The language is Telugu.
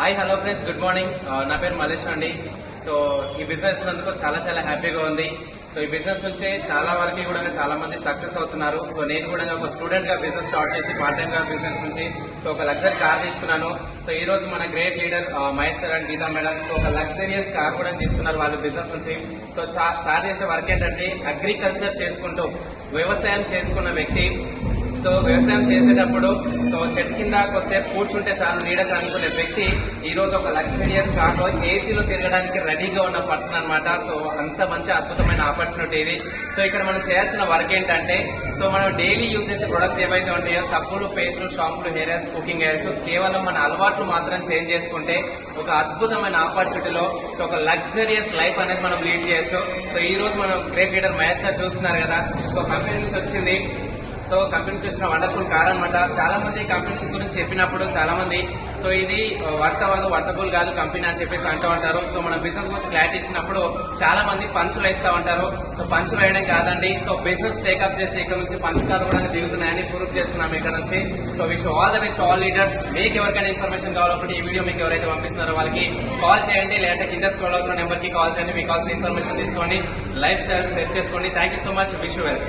Hi hello friends, good morning. నా పేరు మలేష్ అండి. సో ఈ బిజినెస్ నందుకు చాలా హ్యాపీగా ఉంది. సో ఈ బిజినెస్ నుంచి చాలా వరకు కూడా చాలా మంది సక్సెస్ అవుతున్నారు. సో నేను కూడా ఒక స్టూడెంట్ గా బిజినెస్ స్టార్ట్ చేసి పార్ట్ టైం గా బిజినెస్ నుంచి సో ఒక లగ్జరీ కార్ తీసుకున్నాను. సో ఈ రోజు మన great leader Mahesh sir and Geeta madam so ఒక లగ్జరియస్ కార్ కూడా తీసుకున్నారు వాళ్ళు బిజినెస్ నుంచి. సో సార్ చేసే వర్క్ ఏంటంటే అగ్రికల్చర్ చేసుకుంటూ వ్యవసాయం చేసుకున్న వ్యక్తి. సో వ్యవసాయం చేసేటప్పుడు సో చెట్టు కింద కొద్దిసేపు కూర్చుంటే చాలు నీడకు అనుకునే వ్యక్తి ఈ రోజు ఒక లగ్జరియస్ కార్ లో ఏసీలో తిరగడానికి రెడీగా ఉన్న పర్సన్ అనమాట. సో అంత మంచి అద్భుతమైన ఆపర్చునిటీ ఇది. సో ఇక్కడ మనం చేయాల్సిన వర్క్ ఏంటంటే సో మనం డైలీ యూజ్ చేసే ప్రొడక్ట్స్ ఏవైతే ఉంటాయో సబ్బులు, పేస్టులు, షాంపులు, హెయిర్ ఆయిల్స్, కుకింగ్ ఆయిల్స్ కేవలం మన అలవాట్లు మాత్రం చేంజ్ చేసుకుంటే ఒక అద్భుతమైన ఆపర్చునిటీలో సో ఒక లగ్జరియస్ లైఫ్ అనేది మనం లీడ్ చేయొచ్చు. సో ఈ రోజు మనం గ్రేట్ లీడర్ మహేష్ సార్ చూస్తున్నారు కదా. సో కంపెనీ నుంచి వచ్చింది. సో కంపెనీ నుంచి వచ్చిన వండర్ఫుల్ కార్ అనమాట. చాలా మంది కంపెనీ గురించి చెప్పినప్పుడు చాలా మంది సో ఇది వర్తబుల్ కాదు కంపెనీ అని చెప్పేసి అంటూ ఉంటారు. సో మన బిజినెస్ గురించి క్లారిటీ ఇచ్చినప్పుడు చాలా మంది పంచులు వేస్తూ ఉంటారు. సో పంచులు వేయడం కాదండి, సో బిజినెస్ టేకప్ చేసి ఇక్కడ నుంచి పంచకాలు కూడా దిగుతున్నాయని ప్రూవ్ చేస్తున్నాం ఇక్కడ నుంచి. So wish all the best all leaders. మీకు ఎవరికైనా ఇన్ఫర్మేషన్ కావాలంటే ఈ వీడియో మీకు ఎవరైతే పంపిస్తున్నారో వాళ్ళకి కాల్ చేయండి, లేదంటే కింద స్క్రోల్ అవుతున్న నెంబర్ కి కాల్ చేయండి. మీకు కావాల్సిన ఇన్ఫర్మేషన్ తీసుకోండి, లైఫ్ స్టైల్ సెట్ చేసుకోండి. Thank you so much. Wish you well.